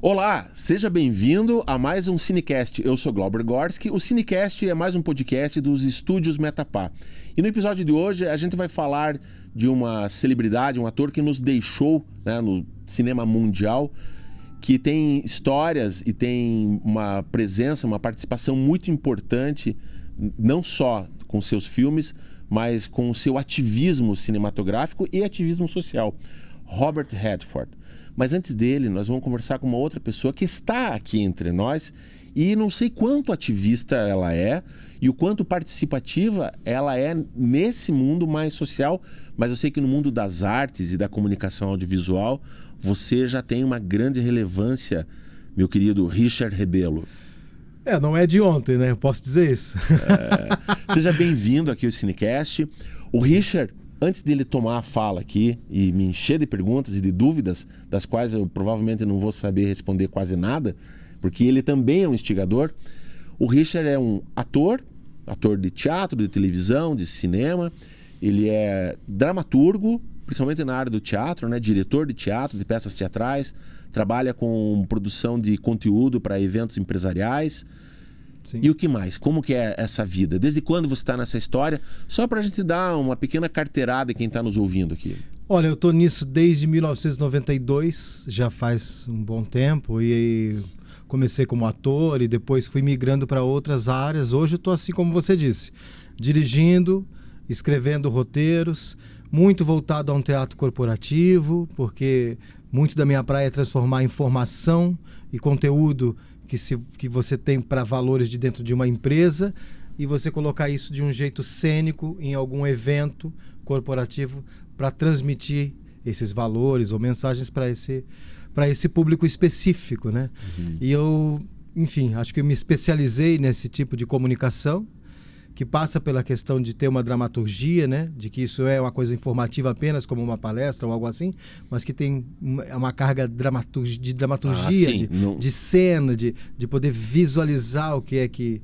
Olá, seja bem-vindo a mais um Cinecast. Eu sou Glauber Gorski. O Cinecast é mais um podcast dos estúdios Metapá. E no episódio de hoje a gente vai falar de uma celebridade, um ator que nos deixou, né, no cinema mundial, que tem histórias e tem uma presença, uma participação muito importante, não só com seus filmes, mas com o seu ativismo cinematográfico e ativismo social. Robert Redford. Mas antes dele, nós vamos conversar com uma outra pessoa que está aqui entre nós e não sei quanto ativista ela é e o quanto participativa ela é nesse mundo mais social, mas eu sei que no mundo das artes e da comunicação audiovisual você já tem uma grande relevância, meu querido Richard Rebelo. Não é de ontem, né? Eu posso dizer isso. Seja bem-vindo aqui ao Cinecast. O Richard, antes dele tomar a fala aqui e me encher de perguntas e de dúvidas, das quais eu provavelmente não vou saber responder quase nada, porque ele também é um instigador, o Richard é um ator de teatro, de televisão, de cinema, ele é dramaturgo, principalmente na área do teatro, né? Diretor de teatro, de peças teatrais, trabalha com produção de conteúdo para eventos empresariais. Sim. E o que mais? Como que é essa vida? Desde quando você está nessa história? Só para a gente dar uma pequena carteirada em quem está nos ouvindo aqui. Olha, eu estou nisso desde 1992, já faz um bom tempo, e comecei como ator e depois fui migrando para outras áreas. Hoje eu estou assim como você disse, dirigindo, escrevendo roteiros, muito voltado a um teatro corporativo, porque muito da minha praia é transformar informação e conteúdo que você tem para valores de dentro de uma empresa e você colocar isso de um jeito cênico em algum evento corporativo para transmitir esses valores ou mensagens para esse público específico, né? Uhum. E eu, enfim, acho que eu me especializei nesse tipo de comunicação, que passa pela questão de ter uma dramaturgia, né? De que isso é uma coisa informativa apenas, como uma palestra ou algo assim, mas que tem uma carga de dramaturgia, de cena, de poder visualizar o que é que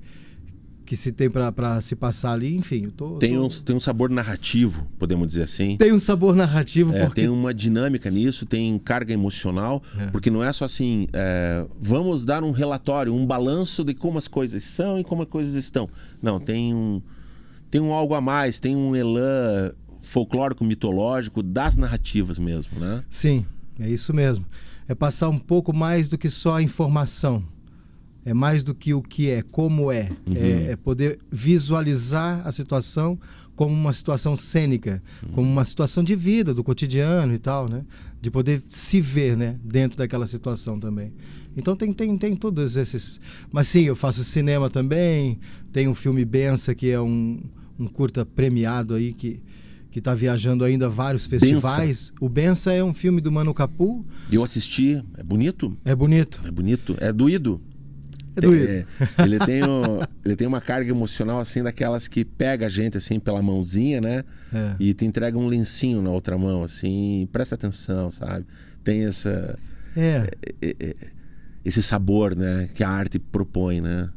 se tem para se passar ali. Enfim, tem um sabor narrativo, podemos dizer assim. Tem um sabor narrativo, porque tem uma dinâmica nisso, tem carga emocional, porque não é só assim, vamos dar um relatório, um balanço de como as coisas são e como as coisas estão. Não, tem um algo a mais, tem um elan folclórico, mitológico das narrativas mesmo, né? Sim, é isso mesmo. É passar um pouco mais do que só a informação. É mais do que o que é, como é. Uhum. É poder visualizar a situação como uma situação cênica, como uma situação de vida, do cotidiano e tal, né? De poder se ver, né, dentro daquela situação também. Então tem todos esses... Mas sim, eu faço cinema também, tem o filme Bença, que é um curta premiado aí, que está viajando ainda a vários festivais. Bença. O Bença é um filme do Mano Capu. Eu assisti, é bonito? É bonito. É bonito, é doído. É doído. Ele tem uma carga emocional assim daquelas que pega a gente assim pela mãozinha, né? E te entrega um lencinho na outra mão, assim, presta atenção, sabe? Tem esse sabor, né, que a arte propõe, né?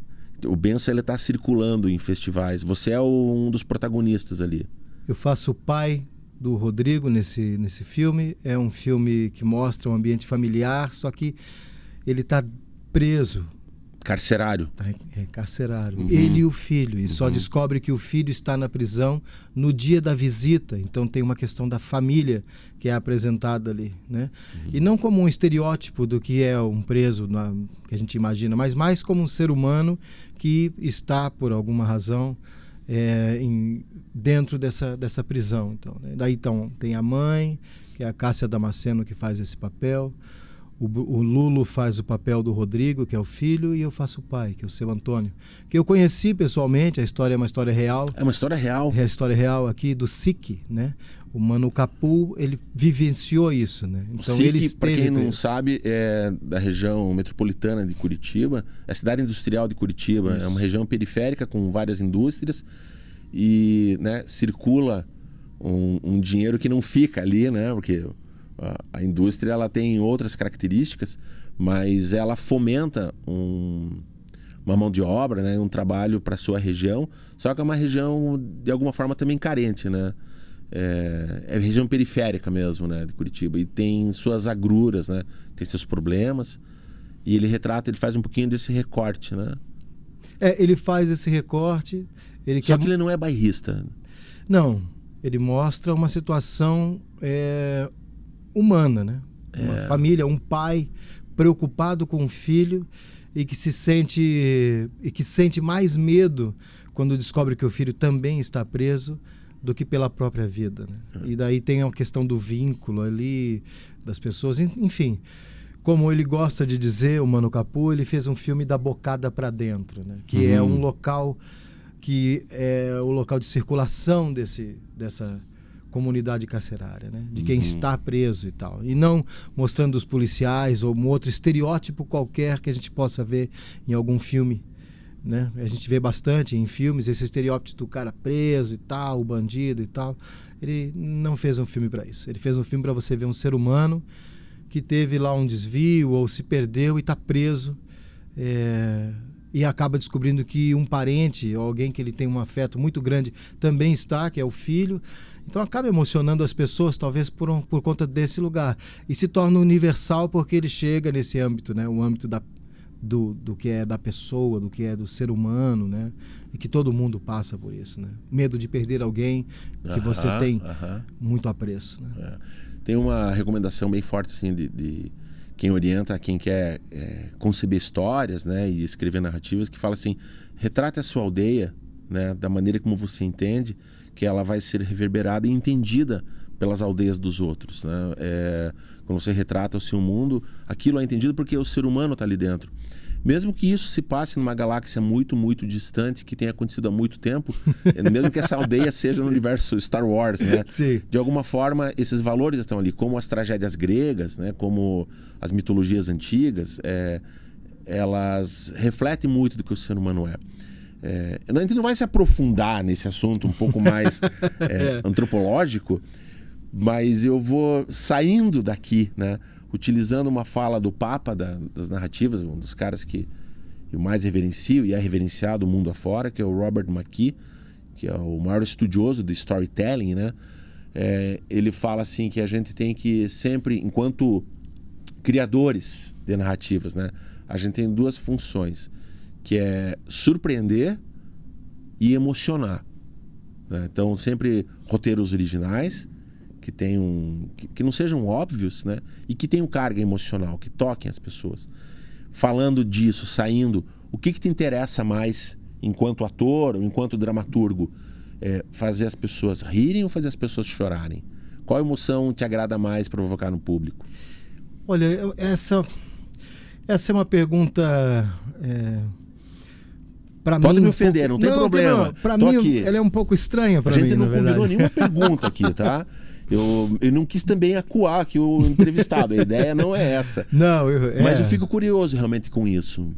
O Bença, ele tá circulando em festivais. Você é um dos protagonistas ali. Eu faço o pai do Rodrigo nesse filme. É um filme que mostra um ambiente familiar, só que ele tá preso. Carcerário. É carcerário. Uhum. Ele e o filho. E só descobre que o filho está na prisão no dia da visita. Então tem uma questão da família que é apresentada ali, né? E não como um estereótipo do que é um preso que a gente imagina, mas mais como um ser humano que está, por alguma razão, dentro dessa prisão. Então, né? Daí então, tem a mãe, que é a Cássia Damasceno, que faz esse papel. O Lulo faz o papel do Rodrigo, que é o filho, e eu faço o pai, que é o seu Antônio, que eu conheci pessoalmente. A história é uma história real. É uma história real. É a história real aqui do SIC, né? O Mano Capu, ele vivenciou isso, né? Então, o SIC, ele para quem não sabe, é da região metropolitana de Curitiba, é a cidade industrial de Curitiba. Isso. É uma região periférica com várias indústrias e, né, circula um dinheiro que não fica ali, né? Porque a indústria, ela tem outras características, mas ela fomenta uma mão de obra, né, um trabalho para a sua região, só que é uma região de alguma forma também carente, né? É região periférica mesmo, né, de Curitiba, e tem suas agruras, né? Tem seus problemas, E ele retrata, ele faz um pouquinho desse recorte, né? Ele faz esse recorte. Só que ele não é bairrista. Não, ele mostra uma situação humana, né? Uma família, um pai preocupado com o filho e que sente mais medo quando descobre que o filho também está preso do que pela própria vida, né? E daí tem a questão do vínculo ali das pessoas, enfim. Como ele gosta de dizer, o Mano Capô, ele fez um filme da bocada para dentro, né? Que é um local que é o local de circulação dessa comunidade carcerária, né? De quem está preso e tal. E não mostrando os policiais ou um outro estereótipo qualquer que a gente possa ver em algum filme, né? A gente vê bastante em filmes esse estereótipo do cara preso e tal, o bandido e tal. Ele não fez um filme para isso. Ele fez um filme para você ver um ser humano que teve lá um desvio ou se perdeu e está preso, e acaba descobrindo que um parente ou alguém que ele tem um afeto muito grande também está, que é o filho. Então acaba emocionando as pessoas, talvez por conta desse lugar, e se torna universal porque ele chega nesse âmbito, né? O âmbito do que é da pessoa, do que é do ser humano, né? E que todo mundo passa por isso, né? Medo de perder alguém que você tem muito apreço, né? Tem uma recomendação bem forte assim, de quem orienta, quem quer conceber histórias, né, e escrever narrativas, que fala assim: retrate a sua aldeia, né, da maneira como você entende, que ela vai ser reverberada e entendida pelas aldeias dos outros, né? Quando você retrata o seu mundo, aquilo é entendido porque o ser humano está ali dentro. Mesmo que isso se passe numa galáxia muito, muito distante, que tenha acontecido há muito tempo, mesmo que essa aldeia seja no universo Star Wars, né? Sim. De alguma forma, esses valores estão ali, como as tragédias gregas, né? Como as mitologias antigas, elas refletem muito do que o ser humano é. A gente não vai se aprofundar nesse assunto um pouco mais antropológico, mas eu vou saindo daqui, né? Utilizando uma fala do Papa das narrativas, um dos caras que eu mais reverencio e é reverenciado o mundo afora, que é o Robert McKee, que é o maior estudioso de storytelling, né? Ele fala assim que a gente tem que sempre, enquanto criadores de narrativas, né, a gente tem duas funções, que é surpreender e emocionar, né? Então sempre roteiros originais que não sejam óbvios, né? E que tenham carga emocional, que toquem as pessoas. Falando disso, saindo, o que te interessa mais enquanto ator ou enquanto dramaturgo? Fazer as pessoas rirem ou fazer as pessoas chorarem? Qual emoção te agrada mais provocar no público? Olha, essa é uma pergunta... Pode me ofender, não tem problema. Para mim, aqui. Ela é um pouco estranha para mim, A gente não combinou nenhuma pergunta aqui, tá? Eu não quis também acuar aqui o entrevistado, a ideia não é essa. Não, mas eu fico curioso realmente com isso.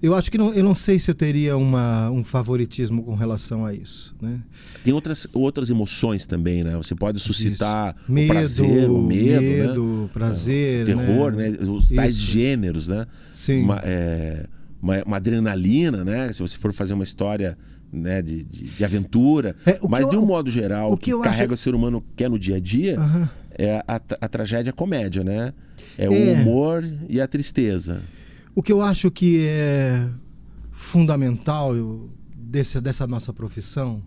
Eu acho que eu não sei se eu teria um favoritismo com relação a isso, né? Tem outras emoções também, né? Você pode suscitar medo, o prazer, o medo, né? Prazer, o terror, né? Os tais gêneros, né? Sim. Uma adrenalina, né? Se você for fazer uma história, né, de aventura, mas de um modo geral, o que carrega o ser humano que é no dia a dia, é a tragédia, a comédia, né? O humor e a tristeza. O que eu acho que é fundamental dessa nossa profissão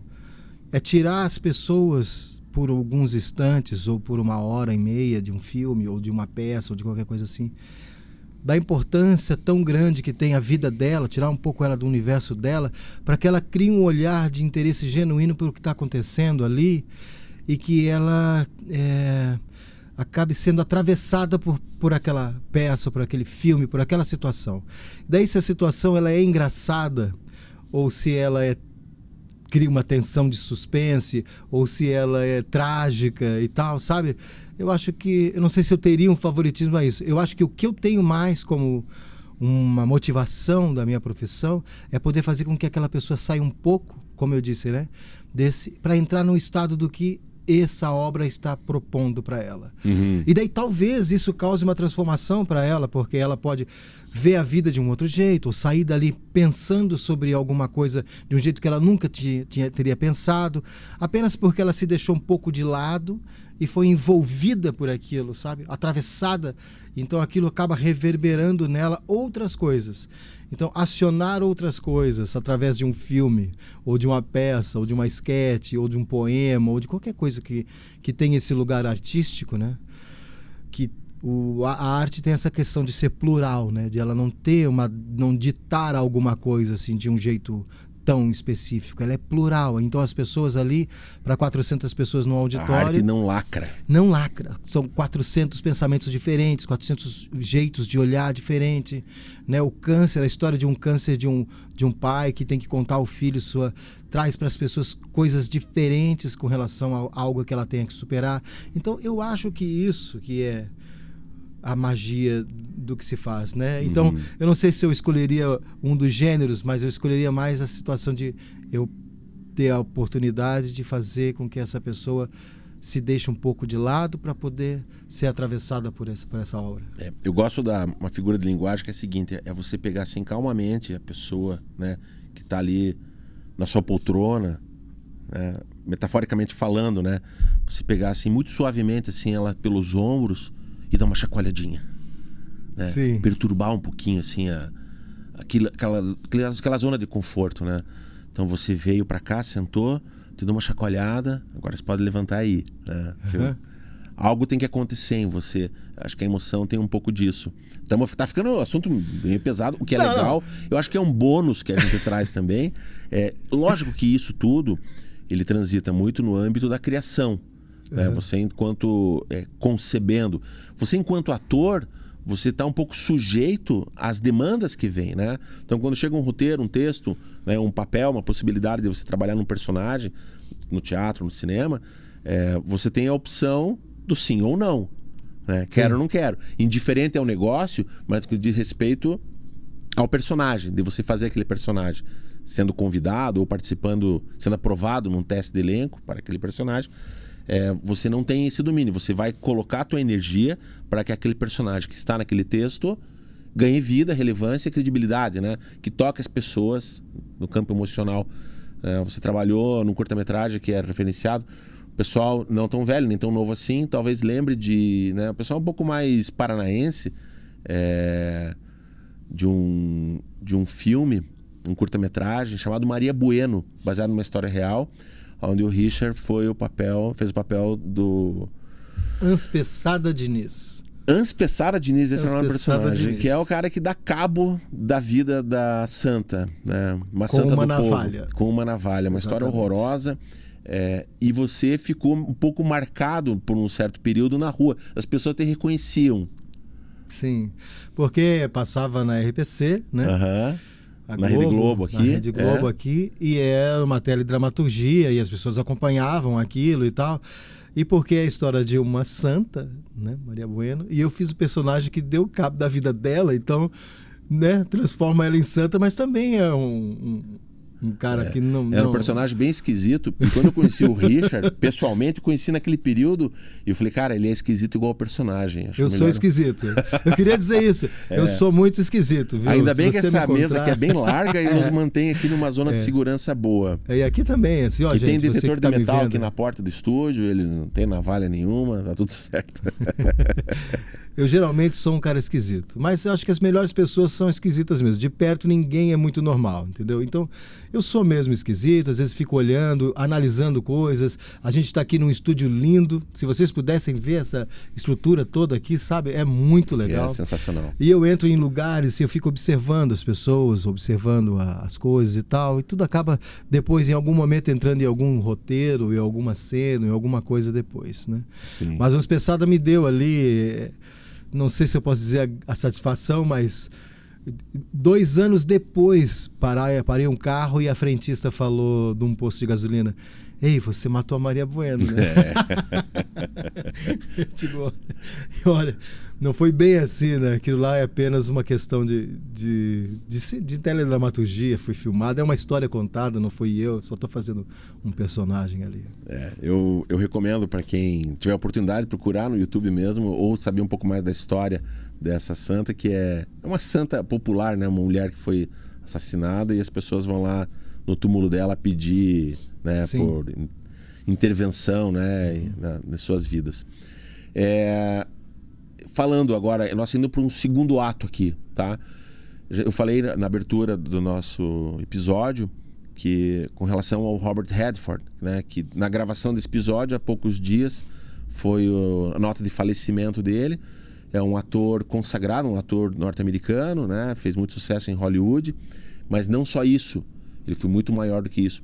é tirar as pessoas por alguns instantes ou por 1h30 de um filme ou de uma peça ou de qualquer coisa assim, da importância tão grande que tem a vida dela, tirar um pouco ela do universo dela, para que ela crie um olhar de interesse genuíno pelo que está acontecendo ali e que ela acabe sendo atravessada por aquela peça, por aquele filme, por aquela situação. Daí, se a situação ela é engraçada ou se ela cria uma tensão de suspense ou se ela é trágica e tal, sabe? Eu acho que... Eu não sei se eu teria um favoritismo a isso. Eu acho que o que eu tenho mais como uma motivação da minha profissão é poder fazer com que aquela pessoa saia um pouco, como eu disse, né? Para entrar no estado do que essa obra está propondo para ela. E daí talvez isso cause uma transformação para ela, porque ela pode ver a vida de um outro jeito, ou sair dali pensando sobre alguma coisa de um jeito que ela nunca teria pensado, apenas porque ela se deixou um pouco de lado e foi envolvida por aquilo, sabe? Atravessada. Então aquilo acaba reverberando nela outras coisas. Então acionar outras coisas através de um filme, ou de uma peça, ou de uma esquete, ou de um poema, ou de qualquer coisa que tem esse lugar artístico, né? Que a arte tem essa questão de ser plural, né? De ela não ditar alguma coisa assim de um jeito tão específico. Ela é plural. Então as pessoas ali, para 400 pessoas no auditório... A arte não lacra. Não lacra. São 400 pensamentos diferentes, 400 jeitos de olhar diferente, né? O câncer, a história de um câncer de um pai que tem que contar ao filho traz para as pessoas coisas diferentes com relação a algo que ela tenha que superar. Então eu acho que isso que é a magia do que se faz, né? Então, eu não sei se eu escolheria um dos gêneros, mas eu escolheria mais a situação de eu ter a oportunidade de fazer com que essa pessoa se deixe um pouco de lado para poder ser atravessada por essa obra. Eu gosto uma figura de linguagem que é a seguinte, é você pegar assim calmamente a pessoa, né, que está ali na sua poltrona, né, metaforicamente falando, né, você pegar assim muito suavemente assim ela pelos ombros e dar uma chacoalhadinha, né? Sim. Perturbar um pouquinho assim aquela zona de conforto, né? Então você veio para cá, sentou, te deu uma chacoalhada, agora você pode levantar aí, né? Algo tem que acontecer em você. Acho que a emoção tem um pouco disso. Então tá ficando um assunto bem pesado, o que é legal. Eu acho que é um bônus que a gente traz também. Lógico que isso tudo ele transita muito no âmbito da criação. Você enquanto concebendo, você enquanto ator, você está um pouco sujeito às demandas que vêm, né? Então quando chega um roteiro, um texto, né, um papel, uma possibilidade de você trabalhar num personagem, no teatro, no cinema, você tem a opção do sim ou não, né? Quero ou não quero. Indiferente ao negócio, mas que diz respeito ao personagem, de você fazer aquele personagem sendo convidado ou participando, sendo aprovado num teste de elenco para aquele personagem. Você não tem esse domínio. Você vai colocar a tua energia para que aquele personagem que está naquele texto ganhe vida, relevância e credibilidade, né? Que toque as pessoas no campo emocional. Você trabalhou num curta-metragem que é referenciado. O pessoal não tão velho, nem tão novo assim, talvez lembre de... né? O pessoal um pouco mais paranaense, de um filme, um curta-metragem chamado Maria Bueno, baseado numa história real, onde o Richard fez o papel do... Hans Pesada Diniz. Hans Pesada Diniz, esse é o nome do personagem, Diniz. que é o cara que dá cabo da vida da santa, né? Uma Com santa uma do navalha. povo. Com uma navalha, uma história horrorosa. E você ficou um pouco marcado por um certo período na rua. As pessoas te reconheciam. Sim, porque passava na RPC, né? Na Rede Globo aqui. Na Rede Globo aqui, e era uma teledramaturgia, e as pessoas acompanhavam aquilo e tal. E porque é a história de uma santa, né, Maria Bueno, e eu fiz o personagem que deu cabo da vida dela, então, né, transforma ela em santa, mas também é um cara que não... Era um personagem bem esquisito. E quando eu conheci o Richard, pessoalmente, conheci naquele período, e eu falei, cara, ele é esquisito igual o personagem. Eu sou esquisito. Eu queria dizer isso. Eu sou muito esquisito, viu? Ainda bem que essa mesa aqui é bem larga e nos mantém aqui numa zona de segurança boa. E aqui também, assim, ó, e gente, tem detetor de metal aqui vendo na porta do estúdio, ele não tem navalha nenhuma, tá tudo certo. Eu geralmente sou um cara esquisito, mas eu acho que as melhores pessoas são esquisitas mesmo. De perto ninguém é muito normal, entendeu? Então eu sou mesmo esquisito, às vezes fico olhando, analisando coisas. A gente está aqui num estúdio lindo. Se vocês pudessem ver essa estrutura toda aqui, sabe? É muito legal. É sensacional. E eu entro em lugares e eu fico observando as pessoas, observando as coisas e tal. E tudo acaba depois, em algum momento, entrando em algum roteiro, em alguma cena, em alguma coisa depois, né? Sim. Mas o Hans Pesada me deu ali... Não sei se eu posso dizer a satisfação, mas 2 anos depois parei um carro e a frentista falou de um posto de gasolina: ei, você matou a Maria Bueno, né? Tipo, olha, não foi bem assim, né? Aquilo lá é apenas uma questão de teledramaturgia, foi filmado, é uma história contada, não fui eu, só estou fazendo um personagem ali. Eu recomendo para quem tiver a oportunidade de procurar no YouTube mesmo, ou saber um pouco mais da história dessa santa, que é uma santa popular, né? Uma mulher que foi assassinada e as pessoas vão lá no túmulo dela pedir, né, por intervenção, né, nas suas vidas. Falando agora, nós indo para um segundo ato aqui, tá? Eu falei na abertura do nosso episódio que com relação ao Robert Redford, né, que na gravação desse episódio há poucos dias foi a nota de falecimento dele. É um ator consagrado, um ator norte-americano, né? Fez muito sucesso em Hollywood, mas não só isso, ele foi muito maior do que isso.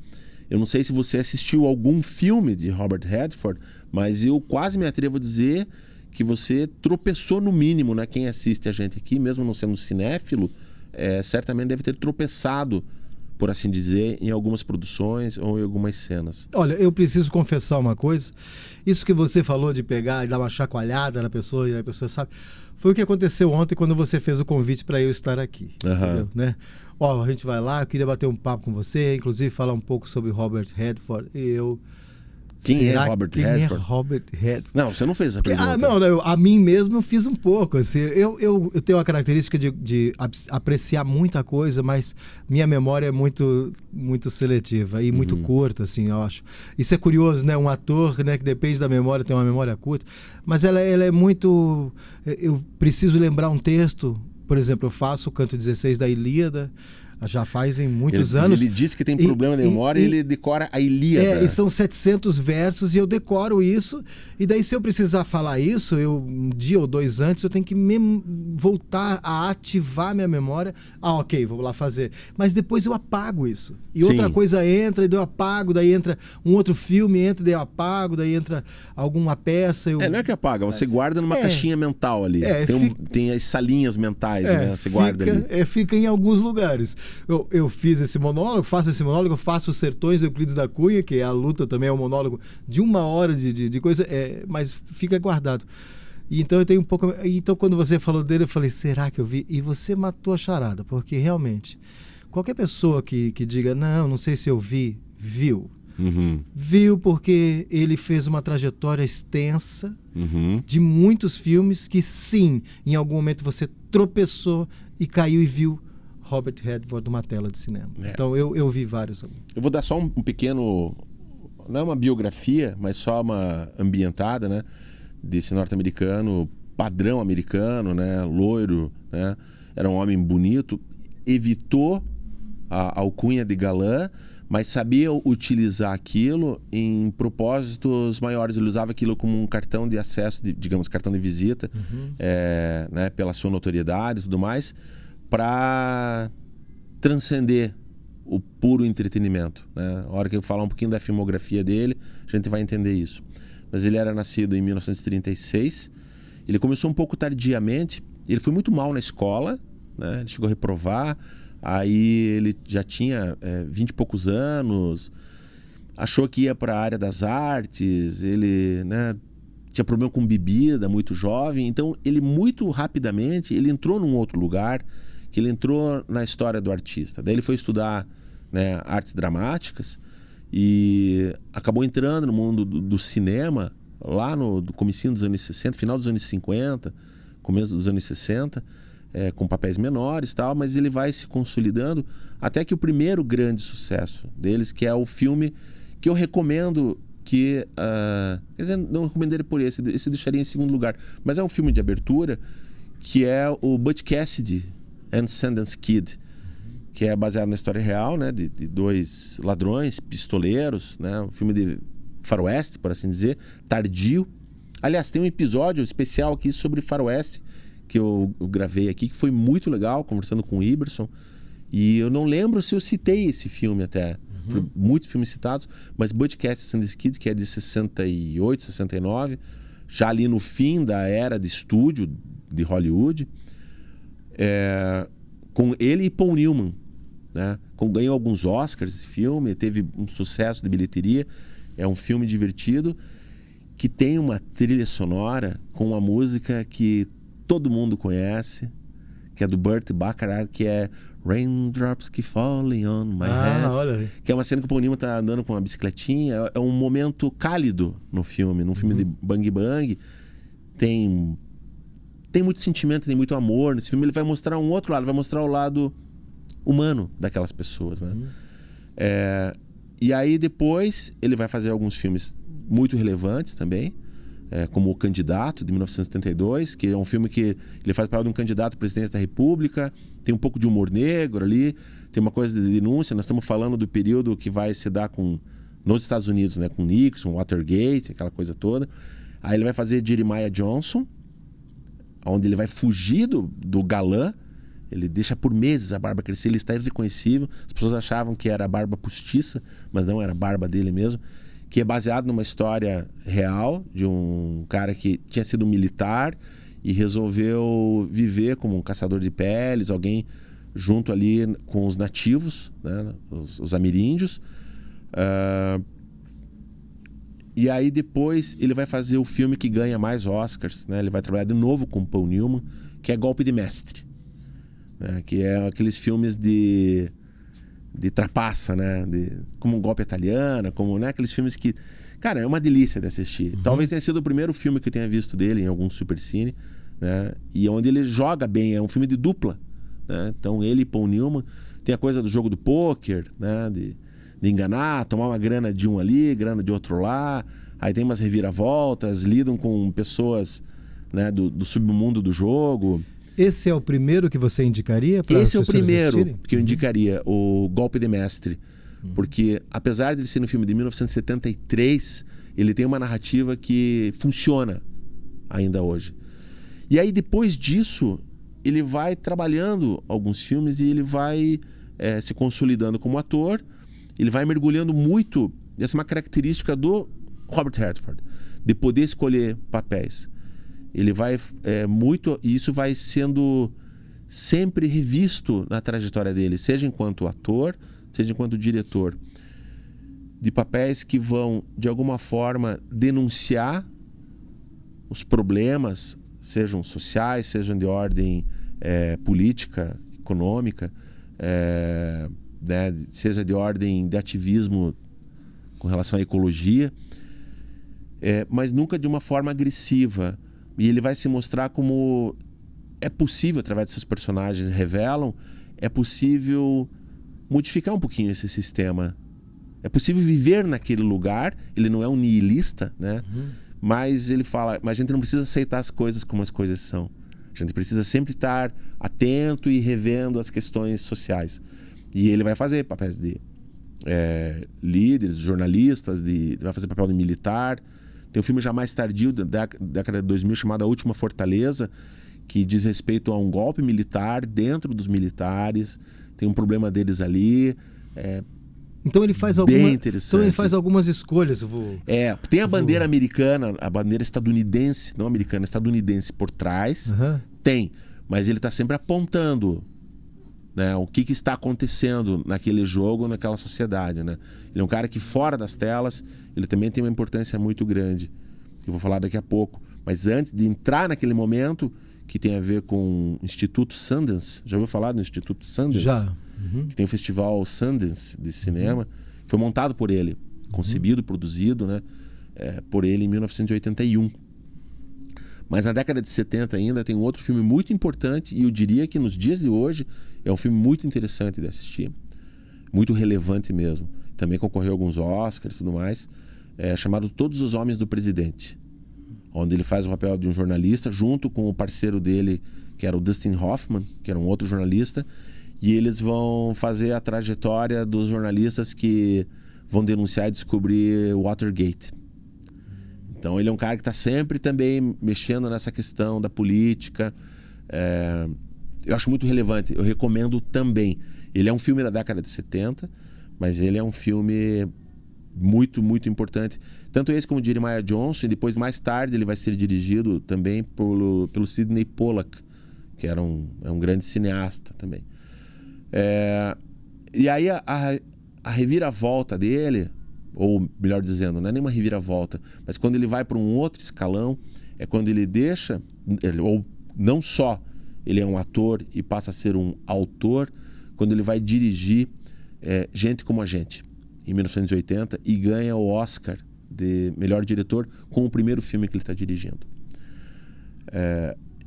Eu não sei se você assistiu algum filme de Robert Redford, mas eu quase me atrevo a dizer que você tropeçou no mínimo, né? Quem assiste a gente aqui, mesmo não sendo cinéfilo, certamente deve ter tropeçado, por assim dizer, em algumas produções ou em algumas cenas. Olha, eu preciso confessar uma coisa. Isso que você falou de pegar e dar uma chacoalhada na pessoa e a pessoa sabe, foi o que aconteceu ontem quando você fez o convite para eu estar aqui. Entendeu, né? Ó, a gente vai lá, eu queria bater um papo com você, inclusive falar um pouco sobre Robert Redford. Quem é Robert Redford? Não, você não fez essa pergunta. Não, a mim mesmo eu fiz um pouco. Assim, eu tenho uma característica de apreciar muita coisa, mas minha memória é muito, muito seletiva e muito curta, assim, eu acho. Isso é curioso, né? Um ator, né, que depende da memória, tem uma memória curta, mas ela é muito... Eu preciso lembrar um texto, por exemplo, eu faço o canto 16 da Ilíada, já fazem muitos anos. Ele disse que tem problema de memória e ele decora a Ilíada. E são 700 versos e eu decoro isso. E daí, se eu precisar falar isso, um dia ou dois antes, eu tenho que voltar a ativar minha memória. Ok, vou lá fazer. Mas depois eu apago isso. E outra coisa entra, e daí eu apago, daí entra um outro filme, entra, daí eu apago, daí entra alguma peça. Não é que apaga, você guarda numa caixinha mental ali. Tem as salinhas mentais, né? Você guarda ali. Fica em alguns lugares. Eu fiz esse monólogo, faço Os Sertões do Euclides da Cunha, que é a luta também, é um monólogo de 1 hora de coisa, mas fica guardado. E então eu tenho um pouco. Então, quando você falou dele, eu falei, será que eu vi? E você matou a charada, porque realmente, qualquer pessoa que diga, não sei se eu vi, viu. Viu porque ele fez uma trajetória extensa de muitos filmes que, sim, em algum momento você tropeçou e caiu e viu Robert Redford numa tela de cinema. Então eu vi vários. Eu vou dar só um pequeno, não é uma biografia, mas só uma ambientada, né, desse norte-americano, padrão americano, né, loiro, né, era um homem bonito, evitou a alcunha de galã, mas sabia utilizar aquilo em propósitos maiores. Ele usava aquilo como um cartão de acesso, digamos, cartão de visita, né, pela sua notoriedade e tudo mais, para transcender o puro entretenimento, né? A hora que eu falar um pouquinho da filmografia dele, a gente vai entender isso. Mas ele era nascido em 1936, ele começou um pouco tardiamente, ele foi muito mal na escola, né? Ele chegou a reprovar, aí ele já tinha 20 e poucos anos, achou que ia para a área das artes, ele, né, tinha problema com bebida, muito jovem, então ele muito rapidamente, ele entrou num outro lugar, que ele entrou na história do artista. Daí ele foi estudar, né, artes dramáticas e acabou entrando no mundo do cinema lá no comecinho dos anos 60, final dos anos 50, começo dos anos 60, com papéis menores e tal, mas ele vai se consolidando até que o primeiro grande sucesso deles, que é o filme que eu recomendo, que quer dizer, não recomendaria por esse deixaria em segundo lugar, mas é um filme de abertura, que é o Butch Cassidy and Sundance Kid, que é baseado na história real, né, de dois ladrões, pistoleiros, né, um filme de faroeste, por assim dizer, tardio. Aliás, tem um episódio especial aqui sobre faroeste que eu gravei aqui, que foi muito legal, conversando com o Iberson, e eu não lembro se eu citei esse filme até. Foi muitos filmes citados, mas Butch Cassidy and Sundance Kid, que é de 68, 69, já ali no fim da era de estúdio de Hollywood, com ele e Paul Newman, né? Ganhou alguns Oscars esse filme, teve um sucesso de bilheteria. É um filme divertido que tem uma trilha sonora com uma música que todo mundo conhece, que é do Burt Bacharach, que é Raindrops Keep Falling on My Head, olha. que é uma cena que o Paul Newman tá andando com uma bicicletinha. É um momento cálido no filme, num filme de bang bang. Tem muito sentimento, tem muito amor nesse filme. Ele vai mostrar um outro lado, vai mostrar o lado humano daquelas pessoas, né? E aí depois ele vai fazer alguns filmes muito relevantes também, como O Candidato, de 1972, que é um filme que ele faz o papel de um candidato à presidência da República, tem um pouco de humor negro ali, tem uma coisa de denúncia. Nós estamos falando do período que vai se dar nos Estados Unidos, né, com Nixon, Watergate, aquela coisa toda. Aí ele vai fazer Jeremiah Johnson, onde ele vai fugir do galã. Ele deixa por meses a barba crescer, ele está irreconhecível. As pessoas achavam que era a barba postiça, mas não, era a barba dele mesmo. Que é baseado numa história real de um cara que tinha sido militar e resolveu viver como um caçador de peles, alguém junto ali com os nativos, né, os ameríndios. E aí depois ele vai fazer o filme que ganha mais Oscars, né? Ele vai trabalhar de novo com Paul Newman, que é Golpe de Mestre, né? Que é aqueles filmes de trapaça, né? Como um golpe italiano, como, né? Aqueles filmes que, cara, é uma delícia de assistir. Talvez tenha sido o primeiro filme que eu tenha visto dele em algum supercine, né? E onde ele joga bem, é um filme de dupla, né? Então ele e Paul Newman, tem a coisa do jogo do pôquer, né? De enganar, tomar uma grana de um ali, grana de outro lá. Aí tem umas reviravoltas, lidam com pessoas, né, do submundo do jogo. Esse é o primeiro que você indicaria para as pessoas assistirem? Esse é o primeiro que eu indicaria, o Golpe de Mestre. Porque apesar de ele ser um filme de 1973, ele tem uma narrativa que funciona ainda hoje. E aí depois disso, ele vai trabalhando alguns filmes e ele vai se consolidando como ator. Ele vai mergulhando muito. Essa é uma característica do Robert Redford, de poder escolher papéis. Ele vai muito, e isso vai sendo sempre revisto na trajetória dele, seja enquanto ator, seja enquanto diretor, de papéis que vão de alguma forma denunciar os problemas, sejam sociais, sejam de ordem política, econômica, né, seja de ordem de ativismo com relação à ecologia, mas nunca de uma forma agressiva. E ele vai se mostrar como é possível, através desses personagens revelam, é possível modificar um pouquinho esse sistema. É possível viver naquele lugar. Ele não é um nihilista, né? Mas ele fala, mas a gente não precisa aceitar as coisas como as coisas são. A gente precisa sempre estar atento e revendo as questões sociais. E ele vai fazer papéis de líderes, jornalistas, vai fazer papel de militar. Tem um filme já mais tardio, da década de 2000, chamado A Última Fortaleza, que diz respeito a um golpe militar dentro dos militares. Tem um problema deles ali. Então ele faz algumas escolhas. Tem a bandeira americana, a bandeira estadunidense, não americana, estadunidense por trás. Tem, mas ele está sempre apontando, né, o que está acontecendo naquele jogo, naquela sociedade, né? Ele é um cara que fora das telas, ele também tem uma importância muito grande. Eu vou falar daqui a pouco. Mas antes de entrar naquele momento, que tem a ver com o Instituto Sundance. Já ouviu falar do Instituto Sundance? Já. Que tem o Festival Sundance de cinema. Foi montado por ele, concebido, produzido, né, por ele em 1981. Mas na década de 70 ainda tem um outro filme muito importante, e eu diria que nos dias de hoje é um filme muito interessante de assistir, muito relevante mesmo. Também concorreu a alguns Oscars e tudo mais, chamado Todos os Homens do Presidente, onde ele faz o papel de um jornalista junto com o parceiro dele, que era o Dustin Hoffman, que era um outro jornalista, e eles vão fazer a trajetória dos jornalistas que vão denunciar e descobrir o Watergate. Então ele é um cara que está sempre também mexendo nessa questão da política. Eu acho muito relevante, eu recomendo também. Ele é um filme da década de 70, mas ele é um filme muito, muito importante. Tanto esse como Jeremiah Johnson, e depois mais tarde ele vai ser dirigido também pelo Sidney Pollack, que era um grande cineasta também. E aí a reviravolta dele, ou melhor dizendo, não é nem uma reviravolta, mas quando ele vai para um outro escalão, é quando ele deixa, ou não só ele é um ator e passa a ser um autor, quando ele vai dirigir Gente Como a Gente, em 1980, e ganha o Oscar de melhor diretor com o primeiro filme que ele está dirigindo.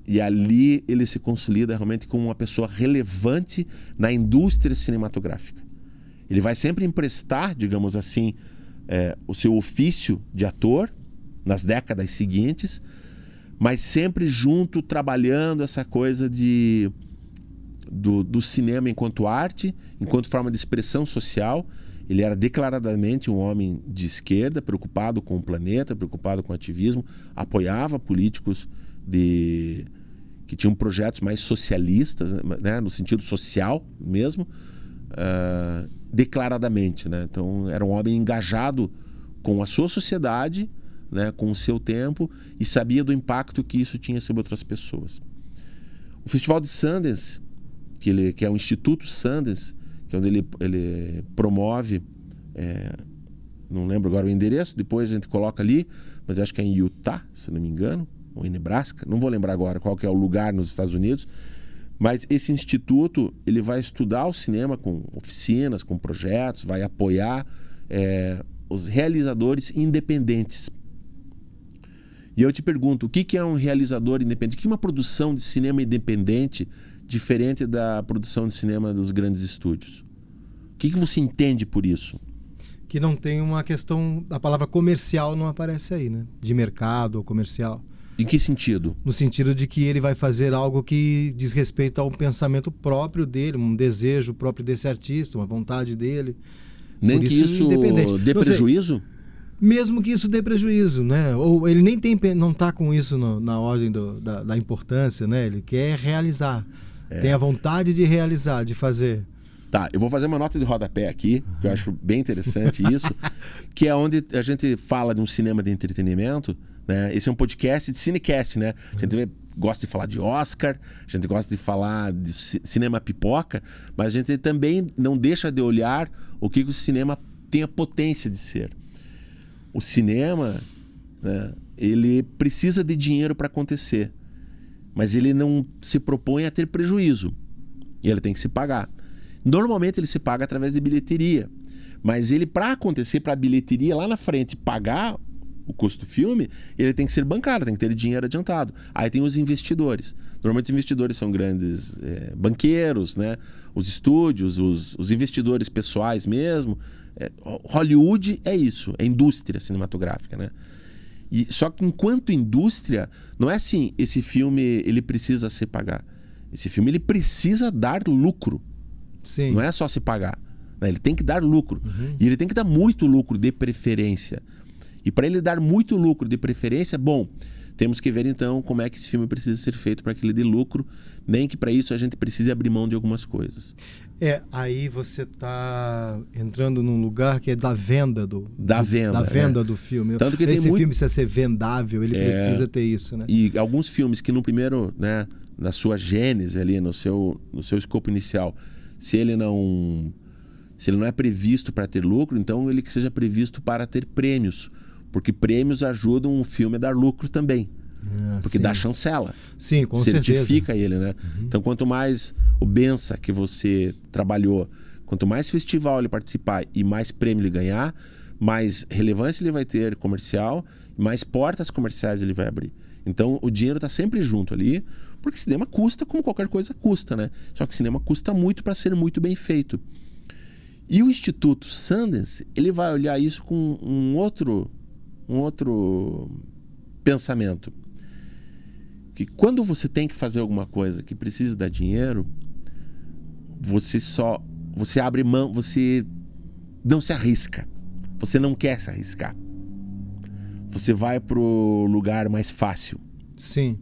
E ali ele se consolida realmente como uma pessoa relevante na indústria cinematográfica. Ele vai sempre emprestar, digamos assim, o seu ofício de ator nas décadas seguintes, mas sempre junto, trabalhando essa coisa do cinema enquanto arte, enquanto forma de expressão social. Ele era declaradamente um homem de esquerda, preocupado com o planeta, preocupado com o ativismo, apoiava políticos que tinham projetos mais socialistas, né, no sentido social mesmo, declaradamente, né? Então era um homem engajado com a sua sociedade, né, com o seu tempo, e sabia do impacto que isso tinha sobre outras pessoas. O Festival de Sundance, que é o Instituto Sundance, que é onde ele promove, não lembro agora o endereço, depois a gente coloca ali, mas acho que é em Utah, se não me engano, ou em Nebraska, não vou lembrar agora qual que é o lugar nos Estados Unidos, mas esse instituto ele vai estudar o cinema com oficinas, com projetos, vai apoiar os realizadores independentes. E eu te pergunto, o que é um realizador independente? O que é uma produção de cinema independente diferente da produção de cinema dos grandes estúdios? O que você entende por isso? Que não tem uma questão... A palavra comercial não aparece aí, né? De mercado ou comercial. Em que sentido? No sentido de que ele vai fazer algo que diz respeito a um pensamento próprio dele, um desejo próprio desse artista, uma vontade dele. Nem que isso dê prejuízo? Mesmo que isso dê prejuízo, né? Ou ele nem não está com isso na ordem da importância, né? Ele quer realizar. Tem a vontade de realizar, de fazer. Tá, eu vou fazer uma nota de rodapé aqui, que eu acho bem interessante isso, que é onde a gente fala de um cinema de entretenimento, né? Esse é um podcast de cinecast, né? A gente gosta de falar de Oscar, a gente gosta de falar de cinema pipoca, mas a gente também não deixa de olhar o que o cinema tem a potência de ser. O cinema, né, ele precisa de dinheiro para acontecer, mas ele não se propõe a ter prejuízo. E ele tem que se pagar. Normalmente ele se paga através de bilheteria, mas ele, para acontecer, para a bilheteria lá na frente pagar o custo do filme, ele tem que ser bancado, tem que ter dinheiro adiantado. Aí tem os investidores. Normalmente os investidores são grandes banqueiros, né? Os estúdios, os investidores pessoais mesmo. Hollywood é isso, é indústria cinematográfica, né? Só que enquanto indústria, não é assim, esse filme ele precisa se pagar. Esse filme ele precisa dar lucro. Sim. Não é só se pagar, né? Ele tem que dar lucro. E ele tem que dar muito lucro de preferência. E para ele dar muito lucro de preferência, bom, temos que ver então como é que esse filme precisa ser feito para que ele dê lucro, nem que para isso a gente precise abrir mão de algumas coisas. Aí você está entrando num lugar que é da venda do filme. Tanto que esse filme precisa ser vendável, ele precisa ter isso, né? E alguns filmes que no primeiro, né, na sua gênese ali, no seu escopo inicial, se ele não é previsto para ter lucro, então ele que seja previsto para ter prêmios. Porque prêmios ajudam o filme a dar lucro também. Porque dá chancela. Sim, com certifica certeza. ele, né? Então quanto mais o Bença que você trabalhou, quanto mais festival ele participar e mais prêmio ele ganhar, mais relevância ele vai ter comercial, mais portas comerciais ele vai abrir. Então o dinheiro está sempre junto ali, porque cinema custa como qualquer coisa custa, né? Só que cinema custa muito para ser muito bem feito. E o Instituto Sundance, ele vai olhar isso com um outro pensamento. Que quando você tem que fazer alguma coisa que precisa dar dinheiro, você abre mão, você não se arrisca. Você não quer se arriscar. Você vai pro lugar mais fácil. Sim.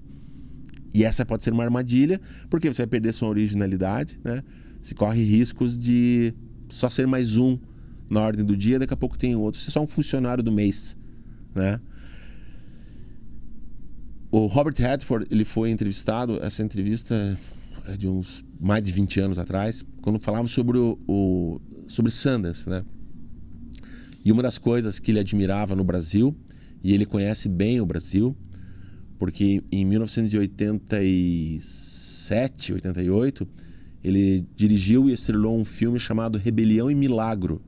E essa pode ser uma armadilha, porque você vai perder sua originalidade, né? Você corre riscos de só ser mais um na ordem do dia, daqui a pouco tem outro. Você é só um funcionário do mês, né? O Robert Redford, ele foi entrevistado, essa entrevista é de uns mais de 20 anos atrás, quando falava sobre sobre Sundance, né? E uma das coisas que ele admirava no Brasil, e ele conhece bem o Brasil, porque em 1987, 88, ele dirigiu e estrelou um filme chamado Rebelião e Milagro,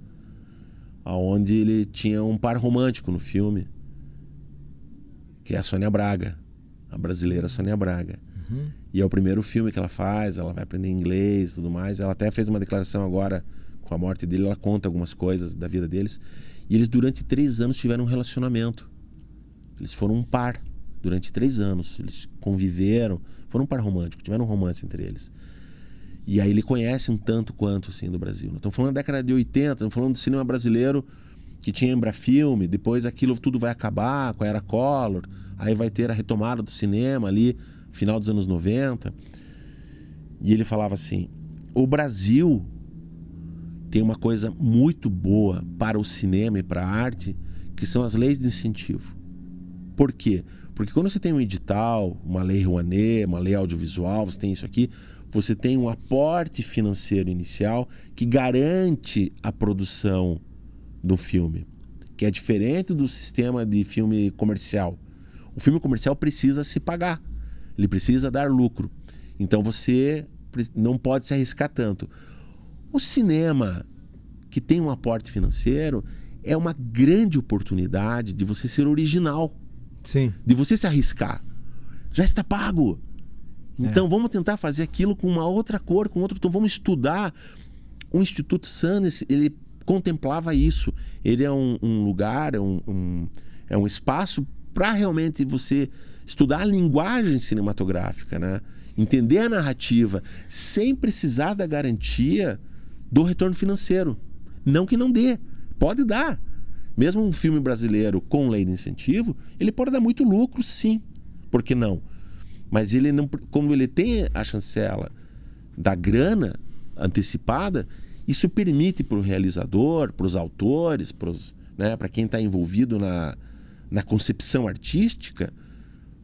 onde ele tinha um par romântico no filme, que é a Sônia Braga, a brasileira Sônia Braga. E é o primeiro filme que ela faz, ela vai aprender inglês e tudo mais. Ela até fez uma declaração agora, com a morte dele, ela conta algumas coisas da vida deles. E eles durante 3 anos tiveram um relacionamento. Eles foram um par durante 3 anos. Eles conviveram, foram um par romântico, tiveram um romance entre eles. E aí ele conhece um tanto quanto assim do Brasil. Estamos falando da década de 80, estamos falando do cinema brasileiro que tinha Embrafilme, depois aquilo tudo vai acabar com a Era Collor, aí vai ter a retomada do cinema ali, final dos anos 90. E ele falava assim, o Brasil tem uma coisa muito boa para o cinema e para a arte, que são as leis de incentivo. Por quê? Porque quando você tem um edital, uma lei Rouanet, uma lei audiovisual, você tem isso aqui, você tem um aporte financeiro inicial que garante a produção do filme, que é diferente do sistema de filme comercial. O filme comercial precisa se pagar, ele precisa dar lucro. Então você não pode se arriscar tanto. O cinema que tem um aporte financeiro é uma grande oportunidade de você ser original. Sim. De você se arriscar. Já está pago. Então vamos tentar fazer aquilo com uma outra cor, com outro tom. Vamos estudar. O Instituto Sannes, ele contemplava isso. Ele é um lugar, é um espaço para realmente você estudar a linguagem cinematográfica, né? Entender a narrativa, sem precisar da garantia do retorno financeiro. Não que não dê, pode dar. Mesmo um filme brasileiro com lei de incentivo, ele pode dar muito lucro, sim. Por que não? Mas ele não, como ele tem a chancela da grana antecipada, isso permite para o realizador, para os autores, para quem está envolvido na concepção artística,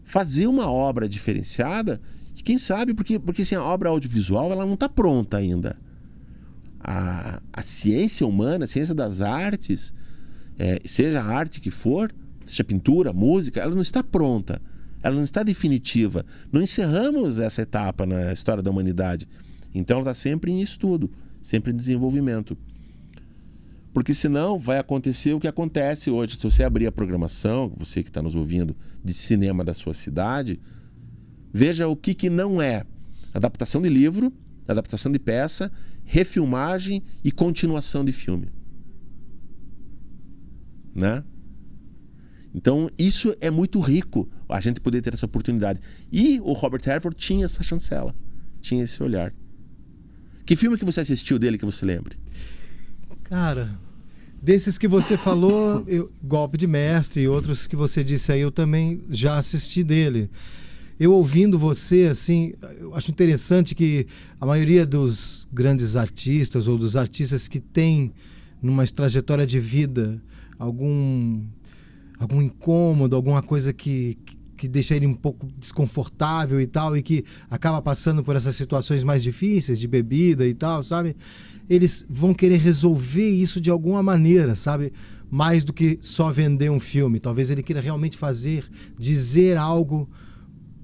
fazer uma obra diferenciada. E quem sabe, porque assim, a obra audiovisual ela não está pronta ainda. A ciência humana, a ciência das artes, seja a arte que for, seja pintura, música, ela não está pronta, ela não está definitiva. Não encerramos essa etapa na história da humanidade. Então ela está sempre em estudo, sempre em desenvolvimento. Porque senão vai acontecer o que acontece hoje. Se você abrir a programação, você que está nos ouvindo, de cinema da sua cidade, veja o que não é adaptação de livro, adaptação de peça, refilmagem e continuação de filme. Né? Então isso é muito rico, a gente poder ter essa oportunidade. E o Robert Redford tinha essa chancela, tinha esse olhar. Que filme que você assistiu dele que você lembre? Cara, desses que você falou, Golpe de Mestre e outros que você disse aí, eu também já assisti dele. Eu ouvindo você, assim, eu acho interessante que a maioria dos grandes artistas ou dos artistas que têm numa trajetória de vida algum incômodo, alguma coisa que deixa ele um pouco desconfortável e tal, e que acaba passando por essas situações mais difíceis de bebida e tal, sabe? Eles vão querer resolver isso de alguma maneira, sabe? Mais do que só vender um filme. Talvez ele queira realmente dizer algo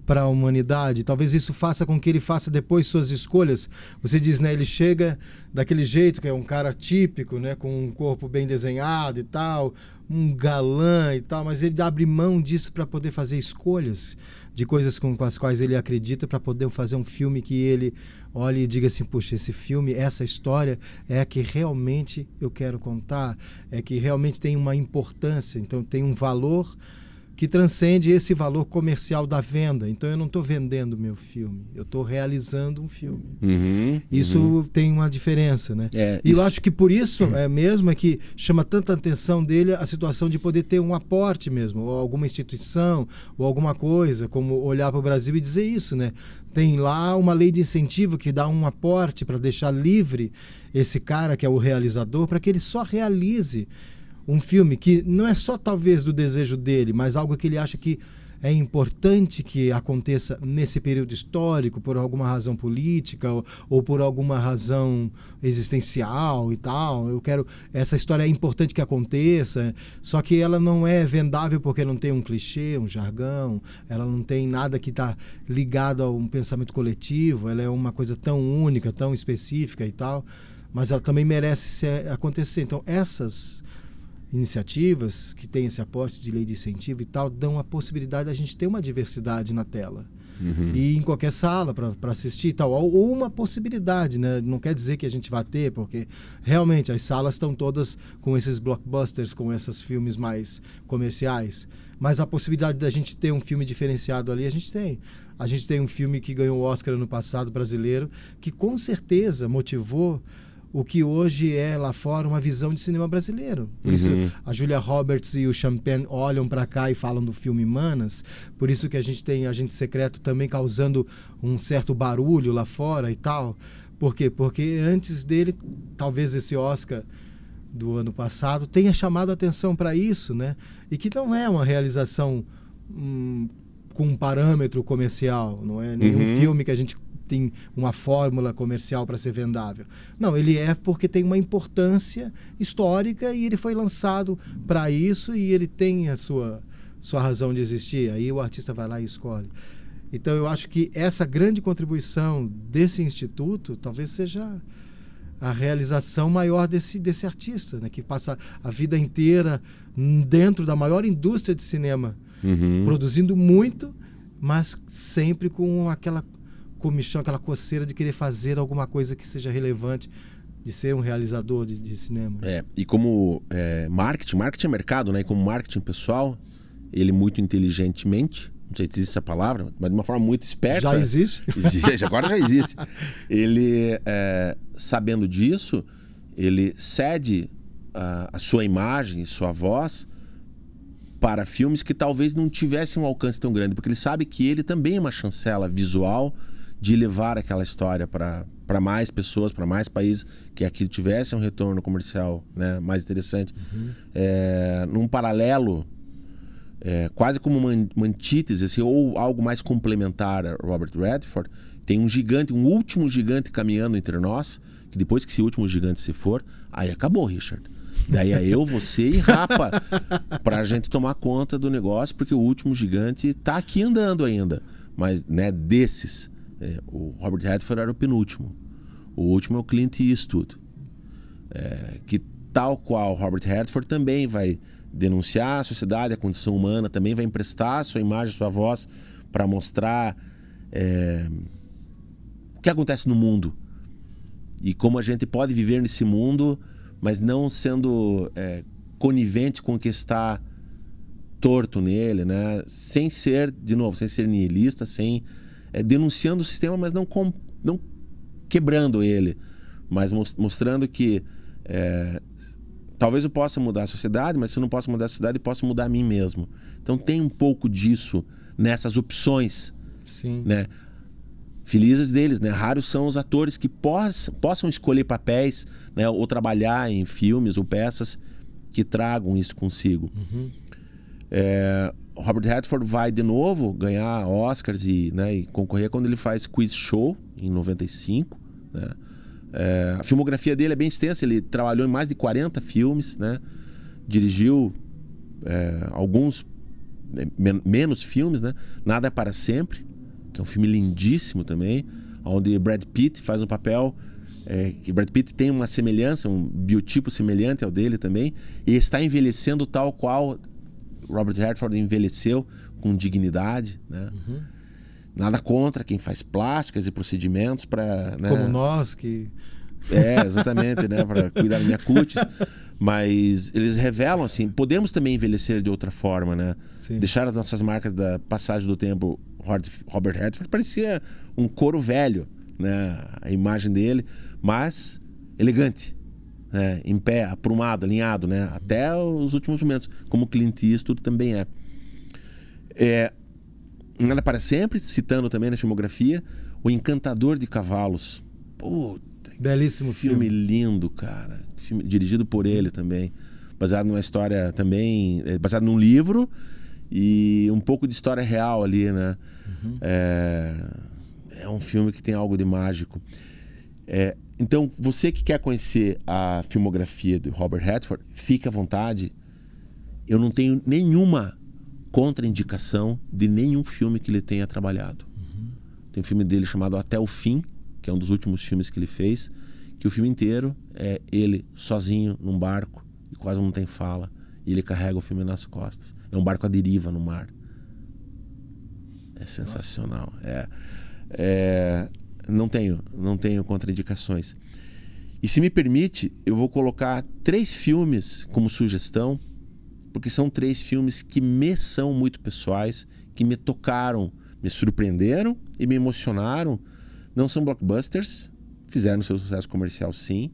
para a humanidade. Talvez isso faça com que ele faça depois suas escolhas. Você diz, né? Ele chega daquele jeito, que é um cara típico, né? Com um corpo bem desenhado e tal, um galã e tal, mas ele abre mão disso para poder fazer escolhas de coisas com as quais ele acredita, para poder fazer um filme que ele olhe e diga assim, puxa, esse filme, essa história é a que realmente eu quero contar, é que realmente tem uma importância, então tem um valor que transcende esse valor comercial da venda. Então eu não estou vendendo meu filme, eu estou realizando um filme. Isso tem uma diferença, né? E eu acho que por isso mesmo é que chama tanta atenção dele a situação de poder ter um aporte mesmo, ou alguma instituição, ou alguma coisa, como olhar para o Brasil e dizer isso, né? Tem lá uma lei de incentivo que dá um aporte para deixar livre esse cara que é o realizador, para que ele só realize um filme que não é só talvez do desejo dele, mas algo que ele acha que é importante que aconteça nesse período histórico, por alguma razão política ou por alguma razão existencial e tal. Essa história é importante que aconteça, só que ela não é vendável porque não tem um clichê, um jargão, ela não tem nada que está ligado a um pensamento coletivo, ela é uma coisa tão única, tão específica e tal, mas ela também merece acontecer. Então essas iniciativas que têm esse aporte de lei de incentivo e tal, dão a possibilidade de a gente ter uma diversidade na tela. e em qualquer sala para assistir e tal. Ou uma possibilidade, né? Não quer dizer que a gente vai ter, porque realmente as salas estão todas com esses blockbusters, com esses filmes mais comerciais. Mas a possibilidade da gente ter um filme diferenciado ali, a gente tem. A gente tem um filme que ganhou o Oscar ano passado, brasileiro, que com certeza motivou o que hoje é lá fora uma visão de cinema brasileiro. Por isso a Julia Roberts e o Champagne olham para cá e falam do filme Manas. Por isso que a gente tem Agente Secreto também causando um certo barulho lá fora e tal. Por quê? Porque antes dele, talvez esse Oscar do ano passado tenha chamado a atenção para isso, né? E que não é uma realização com um parâmetro comercial, não é nenhum filme que a gente tem uma fórmula comercial para ser vendável. Não, ele é porque tem uma importância histórica e ele foi lançado para isso e ele tem a sua razão de existir. Aí o artista vai lá e escolhe. Então eu acho que essa grande contribuição desse instituto talvez seja a realização maior desse artista, né, que passa a vida inteira dentro da maior indústria de cinema, produzindo muito, mas sempre com aquela comichão, aquela coceira de querer fazer alguma coisa que seja relevante, de ser um realizador de cinema. E como marketing é mercado, né? E como marketing pessoal, ele muito inteligentemente, não sei se existe essa palavra, mas de uma forma muito esperta. Já existe? Agora já existe. Ele, sabendo disso, ele cede a sua imagem, sua voz para filmes que talvez não tivessem um alcance tão grande, porque ele sabe que ele também é uma chancela visual de levar aquela história para mais pessoas, para mais países, que aquilo tivesse um retorno comercial, né, mais interessante. Num paralelo, quase como uma antítese, assim, ou algo mais complementar a Robert Redford, tem um gigante, um último gigante caminhando entre nós, que depois que esse último gigante se for, aí acabou, Richard. Daí é eu, você e Rapa, pra gente tomar conta do negócio, porque o último gigante tá aqui andando ainda. Mas, né, desses, o Robert Redford era o penúltimo. O último é o Clint Eastwood. Que tal qual Robert Redford também vai denunciar a sociedade, a condição humana, também vai emprestar a sua imagem, a sua voz para mostrar o que acontece no mundo. E como a gente pode viver nesse mundo, mas não sendo conivente com o que está torto nele, né? Sem ser, de novo, sem ser nihilista, sem denunciando o sistema, mas não quebrando ele, mas mostrando que talvez eu possa mudar a sociedade, mas se eu não posso mudar a sociedade, eu posso mudar a mim mesmo. Então tem um pouco disso nessas opções. Sim. Né? Felizes deles, né? Raros são os atores que possam escolher papéis, né? Ou trabalhar em filmes ou peças que tragam isso consigo. Robert Redford vai de novo ganhar Oscars e concorrer quando ele faz Quiz Show em 95, né? A filmografia dele é bem extensa, ele trabalhou em mais de 40 filmes, né? Dirigiu alguns menos filmes, né? Nada é para Sempre, que é um filme lindíssimo também, onde Brad Pitt faz um papel que Brad Pitt tem uma semelhança, um biotipo semelhante ao dele também, e está envelhecendo tal qual Robert Redford envelheceu, com dignidade, né? Nada contra quem faz plásticas e procedimentos para, né? Como nós que... exatamente, né? Para cuidar da minha cutis. Mas eles revelam assim, podemos também envelhecer de outra forma, né? Sim. Deixar as nossas marcas da passagem do tempo. Robert Redford parecia um couro velho, né? A imagem dele, mas elegante, né? Em pé, aprumado, alinhado, né? Até os últimos momentos, como Clint Eastwood também Nada para Sempre, citando também na filmografia, O Encantador de Cavalos. Puta, belíssimo filme lindo, cara. Filme dirigido por ele também. Baseado numa história também... baseado num livro e um pouco de história real ali, né? É um filme que tem algo de mágico. Então, você que quer conhecer a filmografia do Robert Redford, fique à vontade. Eu não tenho nenhuma contraindicação de nenhum filme que ele tenha trabalhado. Tem um filme dele chamado Até o Fim, que é um dos últimos filmes que ele fez, que o filme inteiro é ele sozinho num barco e quase não tem fala, e ele carrega o filme nas costas. É um barco à deriva no mar. É sensacional. Não tenho contraindicações. E se me permite, eu vou colocar 3 filmes como sugestão, porque são 3 filmes que me são muito pessoais, que me tocaram, me surpreenderam e me emocionaram. Não são blockbusters, fizeram seu sucesso comercial sim,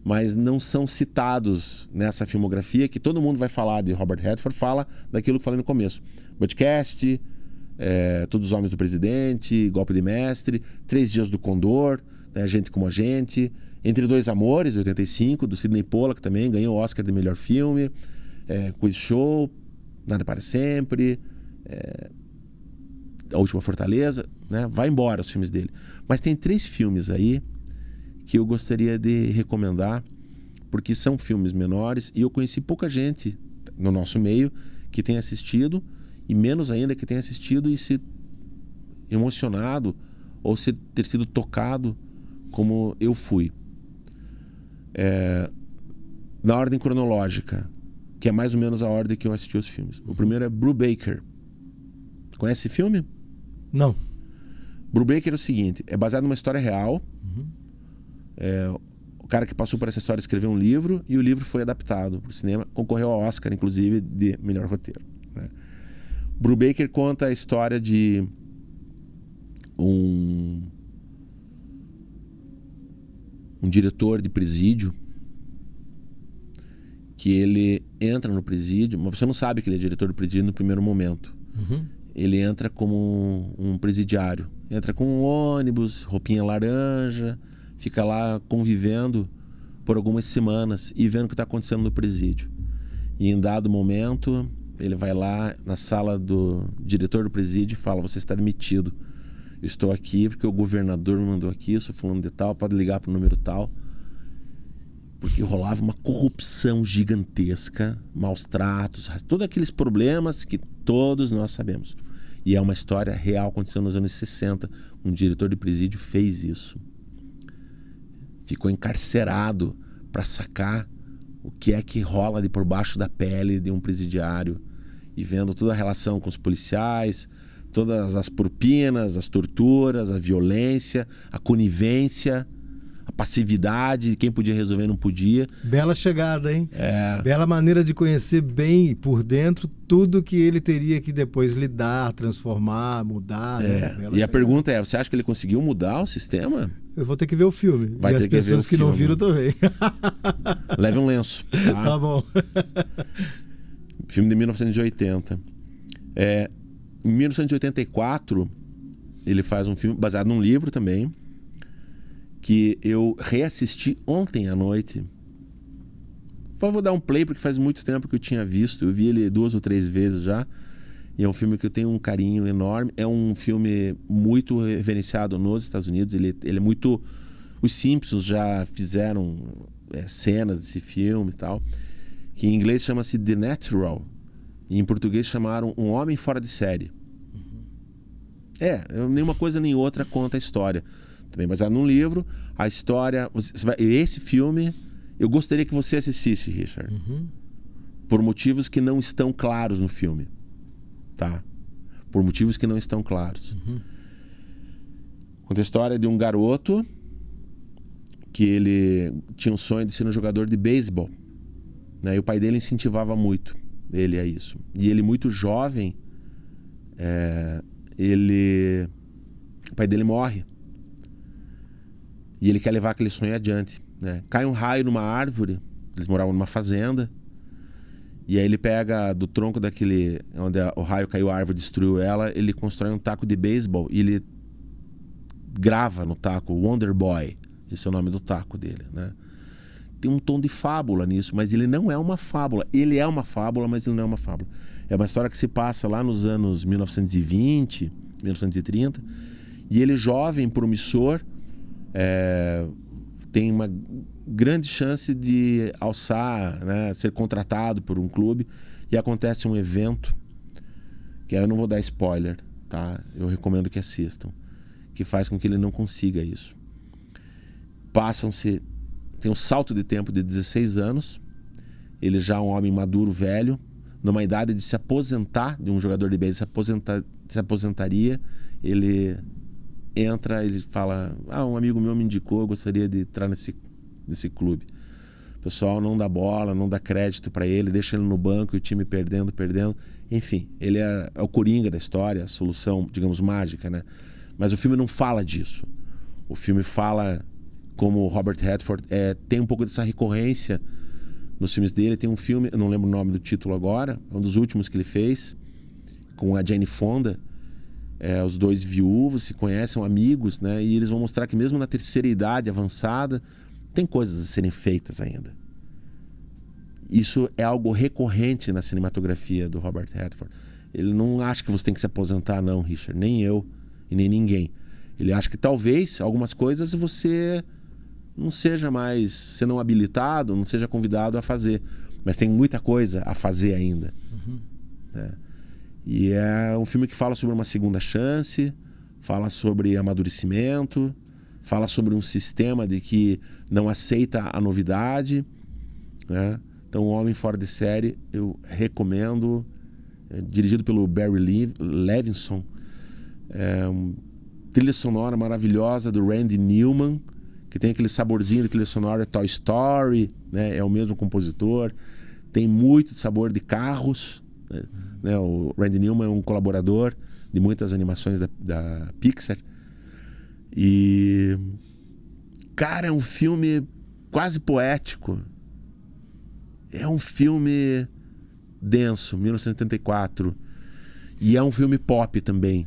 mas não são citados nessa filmografia que todo mundo vai falar de Robert Redford, fala daquilo que eu falei no começo. Budcast, Todos os Homens do Presidente, Golpe de Mestre, 3 Dias do Condor, né, Gente como a Gente, Entre Dois Amores, de 85, do Sidney Pollack também, ganhou o Oscar de melhor filme, Quiz Show, Nada para Sempre, A Última Fortaleza, né? Vai embora os filmes dele. Mas tem 3 filmes aí que eu gostaria de recomendar, porque são filmes menores e eu conheci pouca gente no nosso meio que tem assistido, e menos ainda que tenha assistido e se emocionado ou se ter sido tocado como eu fui. Na ordem cronológica, que é mais ou menos a ordem que eu assisti os filmes. O primeiro é Brubaker. Conhece esse filme? Não. Brubaker é o seguinte, é baseado numa história real. O cara que passou por essa história escreveu um livro e o livro foi adaptado para o cinema, concorreu ao Oscar, inclusive, de melhor roteiro, né? Brubaker conta a história de um diretor de presídio que ele entra no presídio, mas você não sabe que ele é diretor de presídio no primeiro momento. Ele entra como um presidiário, entra com um ônibus, roupinha laranja, fica lá convivendo por algumas semanas e vendo o que está acontecendo no presídio. E em dado momento ele vai lá na sala do diretor do presídio e fala: você está demitido, eu estou aqui porque o governador me mandou aqui, eu sou fulano de tal, pode ligar para o número tal. Porque rolava uma corrupção gigantesca, maus tratos, todos aqueles problemas que todos nós sabemos. E é uma história real, aconteceu nos anos 60. Um diretor de presídio fez isso. Ficou encarcerado para sacar o que é que rola de por baixo da pele de um presidiário. E vendo toda a relação com os policiais, todas as propinas, as torturas, a violência, a conivência, a passividade, quem podia resolver não podia. Bela chegada, hein? Bela maneira de conhecer bem por dentro tudo que ele teria que depois lidar, transformar, mudar. Né? E a pergunta é, você acha que ele conseguiu mudar o sistema? Eu vou ter que ver o filme. Vai e ter as que pessoas ver o que não filme. viram também. Leve um lenço. Tá bom. Filme de 1980. Em 1984, ele faz um filme baseado num livro também, que eu reassisti ontem à noite. Vou dar um play porque faz muito tempo que eu tinha visto. Eu vi ele 2 ou 3 vezes já. E é um filme que eu tenho um carinho enorme. É um filme muito reverenciado nos Estados Unidos. Ele é muito... Os Simpsons já fizeram cenas desse filme e tal. Que em inglês chama-se The Natural. E em português chamaram Um Homem Fora de Série. Nenhuma coisa nem outra conta a história. Também baseado num livro. A história... Esse filme, eu gostaria que você assistisse, Richard. Por motivos que não estão claros no filme. Tá? Por motivos que não estão claros. Conta a história de um garoto que ele tinha um sonho de ser um jogador de beisebol, né? E o pai dele incentivava muito ele a isso. E ele, muito jovem, o pai dele morre. E ele quer levar aquele sonho adiante, né? Cai um raio numa árvore. Eles moravam numa fazenda. E aí ele pega do tronco daquele... onde o raio caiu, a árvore destruiu ela. Ele constrói um taco de beisebol e ele grava no taco Wonder Boy. Esse é o nome do taco dele, né? Tem um tom de fábula nisso, mas ele não é uma fábula. Ele é uma fábula, mas ele não é uma fábula. É uma história que se passa lá nos anos 1920, 1930. E ele, jovem, promissor, tem uma grande chance de alçar, né, ser contratado por um clube. E acontece um evento, que eu não vou dar spoiler, tá? Eu recomendo que assistam, que faz com que ele não consiga isso. Tem um salto de tempo de 16 anos. Ele já é um homem maduro, velho, numa idade de se aposentar, de um jogador de beisebol, se se aposentaria, ele entra, ele fala: um amigo meu me indicou, eu gostaria de entrar nesse clube. O pessoal não dá bola, não dá crédito para ele, deixa ele no banco e o time perdendo. Enfim, ele é o coringa da história, a solução, digamos, mágica, né? Mas o filme não fala disso. O filme fala como o Robert Redford tem um pouco dessa recorrência nos filmes dele. Tem um filme, eu não lembro o nome do título agora, é um dos últimos que ele fez, com a Jane Fonda. Os dois viúvos se conhecem, são amigos, né? E eles vão mostrar que mesmo na terceira idade avançada, tem coisas a serem feitas ainda. Isso é algo recorrente na cinematografia do Robert Redford. Ele não acha que você tem que se aposentar, não, Richard. Nem eu e nem ninguém. Ele acha que talvez algumas coisas você não seja mais, se não habilitado, não seja convidado a fazer. Mas tem muita coisa a fazer ainda. Né? E é um filme que fala sobre uma segunda chance, fala sobre amadurecimento, fala sobre um sistema de que não aceita a novidade, né? Então, O Homem Fora de Série, eu recomendo. Dirigido pelo Barry Levinson. Trilha sonora maravilhosa do Randy Newman, que tem aquele saborzinho de trilha sonora de Toy Story, né? É o mesmo compositor. Tem muito sabor de carros, né? O Randy Newman é um colaborador de muitas animações da Pixar. E, cara, é um filme quase poético. É um filme denso, 1984. E é um filme pop também.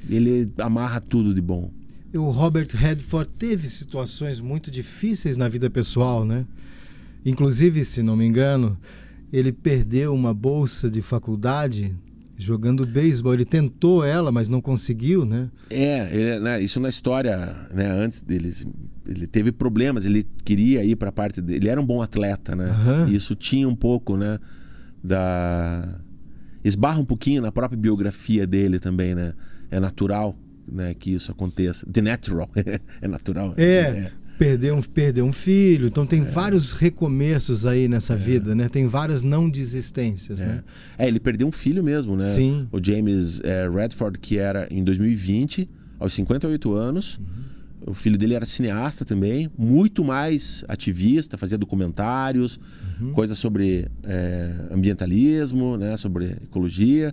Ele amarra tudo de bom. O Robert Redford teve situações muito difíceis na vida pessoal, né? Inclusive, se não me engano, ele perdeu uma bolsa de faculdade jogando beisebol. Ele tentou ela, mas não conseguiu, né? Isso na história, né, antes deles. Ele teve problemas, ele queria ir para a parte dele. Ele era um bom atleta, né? E isso tinha um pouco, né, esbarra um pouquinho na própria biografia dele também, né? É natural, né, que isso aconteça. The natural. É natural. Perdeu um filho. Então tem vários recomeços aí nessa vida, né? Tem várias não desistências, né? Ele perdeu um filho mesmo, né? Sim. O James Redford, que era em 2020, aos 58 anos. O filho dele era cineasta também, muito mais ativista, fazia documentários, coisas sobre ambientalismo, né, sobre ecologia.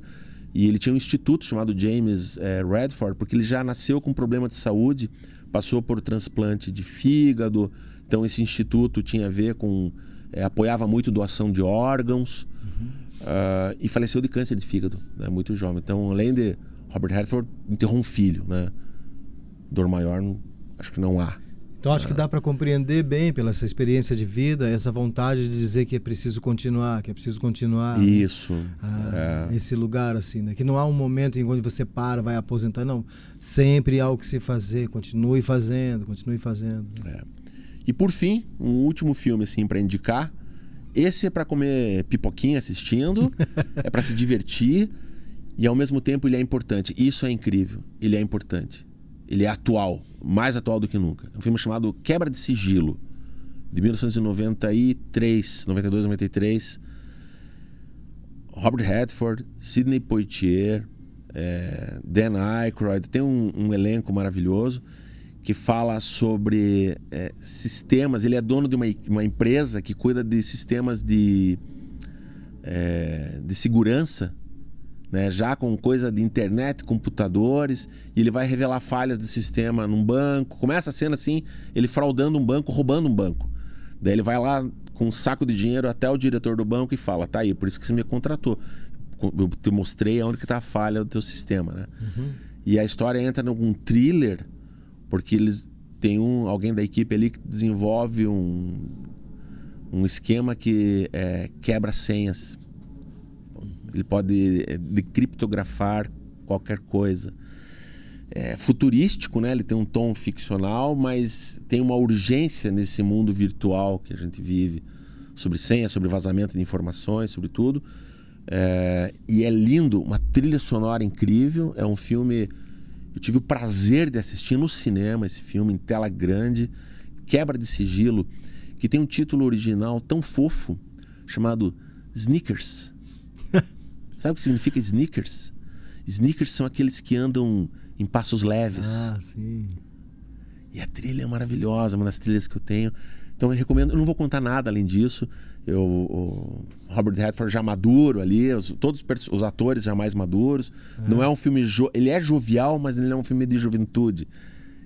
E ele tinha um instituto chamado James Redford, porque ele já nasceu com problema de saúde, passou por transplante de fígado. Então esse instituto tinha a ver com... apoiava muito doação de órgãos. E faleceu de câncer de fígado, né, muito jovem. Então, além de Robert Redford, enterrou um filho, né? Dor maior, acho que não há. Então acho que dá para compreender bem pela essa experiência de vida, essa vontade de dizer que é preciso continuar, Isso. Esse lugar assim, né? Que não há um momento em que você vai aposentar, não. Sempre há o que se fazer, continue fazendo. E por fim, um último filme assim para indicar. Esse é para comer pipoquinha assistindo, é para se divertir e ao mesmo tempo ele é importante. Isso é incrível, ele é importante. Ele é atual, mais atual do que nunca. É um filme chamado Quebra de Sigilo, de 1993, 92, 93. Robert Redford, Sidney Poitier, Dan Aykroyd. Tem um elenco maravilhoso que fala sobre sistemas. Ele é dono de uma empresa que cuida de sistemas de segurança, né, já com coisa de internet, computadores, e ele vai revelar falhas do sistema num banco. Começa a cena assim, ele fraudando um banco, roubando um banco. Daí ele vai lá com um saco de dinheiro até o diretor do banco e fala: tá aí, por isso que você me contratou. Eu te mostrei aonde que tá a falha do teu sistema, né? E a história entra num thriller, porque eles têm alguém da equipe ali que desenvolve um esquema que quebra senhas. Ele pode criptografar qualquer coisa. É futurístico, né? Ele tem um tom ficcional, mas tem uma urgência nesse mundo virtual que a gente vive, sobre senha, sobre vazamento de informações, sobre tudo. E é lindo, uma trilha sonora incrível. É um filme... Eu tive o prazer de assistir no cinema esse filme, em tela grande, Quebra de Sigilo, que tem um título original tão fofo, chamado Sneakers. Sabe o que significa sneakers? Sneakers são aqueles que andam em passos leves. Ah, sim. E a trilha é maravilhosa, uma das trilhas que eu tenho. Então eu recomendo, eu não vou contar nada além disso. O Robert Redford já maduro ali, todos os atores já mais maduros. Não é um filme... Ele é jovial, mas ele não é um filme de juventude.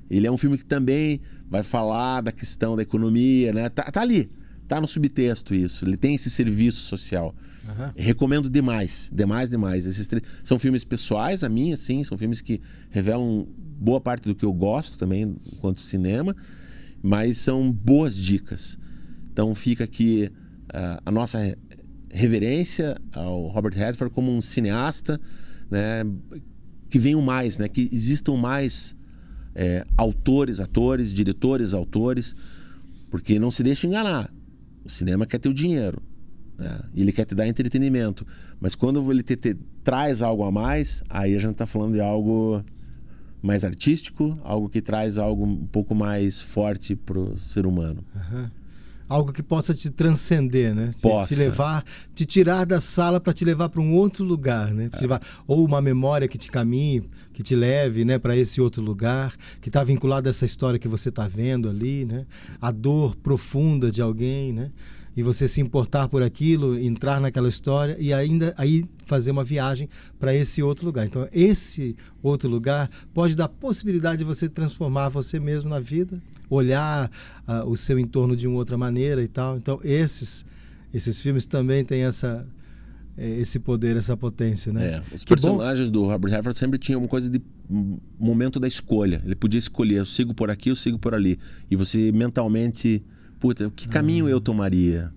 Ele é um filme que também vai falar da questão da economia, né? Tá ali, tá no subtexto isso. Ele tem esse serviço social. Recomendo demais. São filmes pessoais a mim, assim, são filmes que revelam boa parte do que eu gosto também enquanto cinema, mas são boas dicas. Então fica aqui a nossa reverência ao Robert Redford como um cineasta, né? Que venham mais, né? Que existam mais autores, atores, diretores, autores, porque não se deixe enganar. O cinema quer ter o dinheiro, né? E ele quer te dar entretenimento, mas quando ele traz algo a mais, aí a gente está falando de algo mais artístico, algo que traz algo um pouco mais forte para o ser humano. Algo que possa te transcender, né? Possa. Te levar, te tirar da sala para te levar para um outro lugar, né? Ou uma memória que te caminhe, que te leve, né, para esse outro lugar, que está vinculado a essa história que você está vendo ali, né? A dor profunda de alguém, né? E você se importar por aquilo, entrar naquela história e ainda aí fazer uma viagem para esse outro lugar. Então, esse outro lugar pode dar possibilidade de você transformar você mesmo na vida, olhar o seu entorno de uma outra maneira e tal. Então, esses filmes também têm esse poder, essa potência, né? Os personagens do Robert Redford sempre tinham uma coisa de momento da escolha. Ele podia escolher, eu sigo por aqui, eu sigo por ali. E você mentalmente... Puta, que caminho eu tomaria?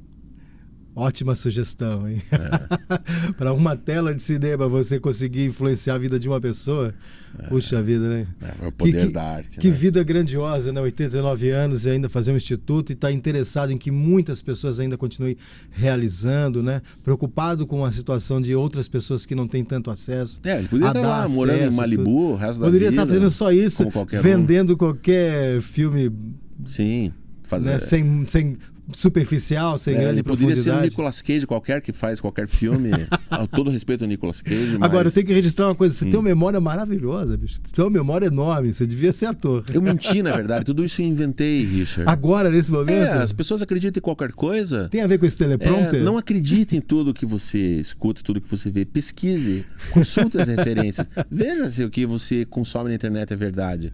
Ótima sugestão, hein? Para uma tela de cinema você conseguir influenciar a vida de uma pessoa, puxa vida, né? É o poder da arte. Que né? vida grandiosa, né? 89 anos e ainda fazer um instituto e estar interessado em que muitas pessoas ainda continuem realizando, né? Preocupado com a situação de outras pessoas que não têm tanto acesso. Ele podia estar lá morando em Malibu o resto da vida. Poderia estar fazendo só isso, vendendo qualquer filme. Sim. Né? Sem superficial, sem grande profundidade. Poderia ser o Nicolas Cage qualquer que faz qualquer filme. Com todo respeito ao Nicolas Cage. Mas... Agora, eu tenho que registrar uma coisa. Você tem uma memória maravilhosa, bicho. Você tem uma memória enorme. Você devia ser ator. Eu menti, na verdade. Tudo isso eu inventei, Richard. Agora, nesse momento? As pessoas acreditam em qualquer coisa. Tem a ver com esse teleprompter? Não acredite em tudo que você escuta, tudo que você vê. Pesquise. Consulte as referências. Veja se o que você consome na internet é verdade.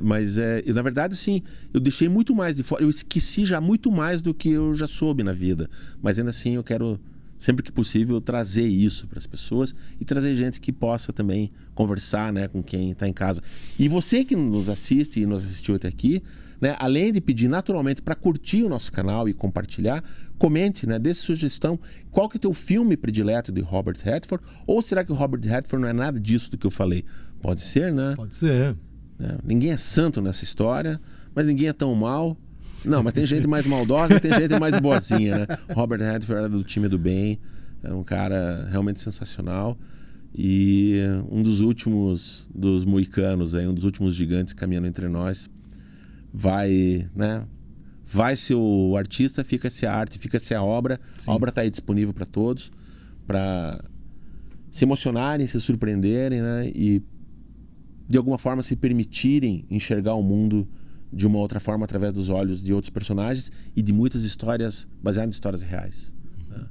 Mas na verdade, sim, eu deixei muito mais de fora. Eu esqueci já muito mais do que eu já soube na vida. Mas ainda assim, eu quero, sempre que possível, trazer isso para as pessoas e trazer gente que possa também conversar, né, com quem está em casa. E você que nos assiste e nos assistiu até aqui, né, além de pedir naturalmente para curtir o nosso canal e compartilhar, comente, né, dê sugestão. Qual que é o teu filme predileto de Robert Redford? Ou será que o Robert Redford não é nada disso do que eu falei? Pode ser, né? Pode ser. Ninguém é santo nessa história, mas ninguém é tão mal. Não, mas tem gente mais maldosa e tem gente mais boazinha, né? Robert Redford era do time do bem, é um cara realmente sensacional e um dos últimos dos moicanos, um dos últimos gigantes caminhando entre nós. Vai ser o artista, fica-se a arte, fica-se a obra. Sim. A obra está aí disponível para todos, para se emocionarem, se surpreenderem, né? E de alguma forma se permitirem enxergar o mundo de uma outra forma através dos olhos de outros personagens e de muitas histórias baseadas em histórias reais. Né?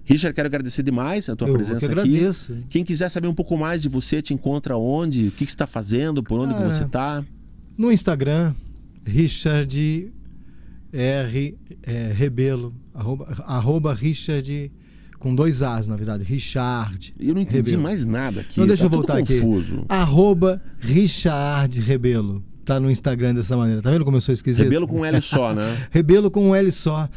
Richard, quero agradecer demais a tua presença aqui. Agradeço. Quem quiser saber um pouco mais de você, te encontra onde? O que você está fazendo? Por onde que você está? No Instagram, Richard Rebelo, arroba Richard... Com 2 As, na verdade. Richard. Eu não entendi Rebelo. Mais nada aqui. Não, deixa eu voltar aqui. Confuso. Arroba Richard Rebelo. Tá no Instagram dessa maneira. Tá vendo como eu sou esquisito? Rebelo com um L só, né? Rebelo com um L só.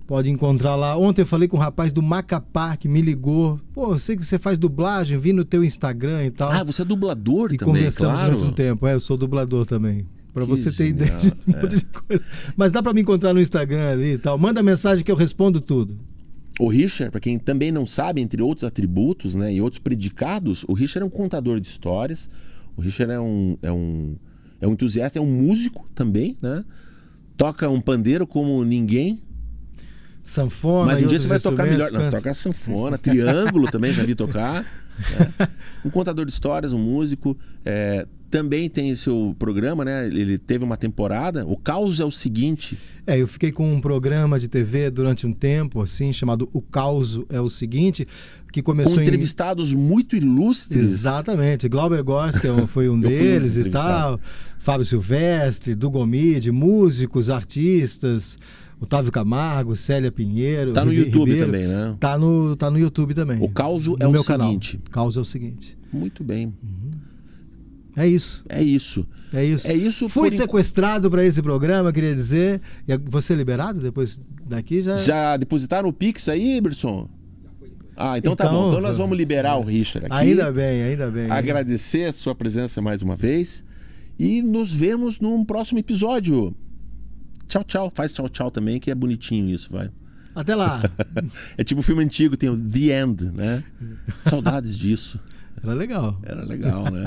Pode encontrar lá. Ontem eu falei com um rapaz do Macapá que me ligou. Pô, eu sei que você faz dublagem, vi no teu Instagram e tal. Você é dublador e também, conversamos claro. durante um tempo. Eu sou dublador também. Pra você ter ideia de um monte de coisa. Mas dá pra me encontrar no Instagram ali e tal. Manda mensagem que eu respondo tudo. O Richard, para quem também não sabe, entre outros atributos, né, e outros predicados, o Richard é um contador de histórias, o Richard é um entusiasta, é um músico também, né? Toca um pandeiro como ninguém. sanfona. Mas um e dia você vai outros tocar melhor. instrumentos, Não, toca sanfona, triângulo também, já vi tocar. Né? Um contador de histórias, um músico. Também tem seu programa, né? Ele teve uma temporada. O Caos é o Seguinte. Eu fiquei com um programa de TV durante um tempo, assim, chamado O Caos é o Seguinte, que começou com entrevistados muito ilustres. Exatamente. Glauber Gorski foi um deles e tal. Fábio Silvestre, Dugomide, músicos, artistas, Otávio Camargo, Célia Pinheiro. Tá no YouTube Ribeiro. também, né? Tá no YouTube também. O Caos é o Seguinte. Canal. Caos é o Seguinte. Muito bem. É isso. É isso. É isso. É isso. Fui sequestrado para esse programa, queria dizer. E você liberado depois daqui já? Já depositaram o Pix aí, Eberson? Então tá bom. Então nós vamos liberar o Richard aqui. Ainda bem. Agradecer a sua presença mais uma vez. E nos vemos num próximo episódio. Tchau, tchau. Faz tchau, tchau também, que é bonitinho isso, vai. Até lá. É tipo um filme antigo, tem o The End, né? Saudades disso. Era legal. Era legal, né?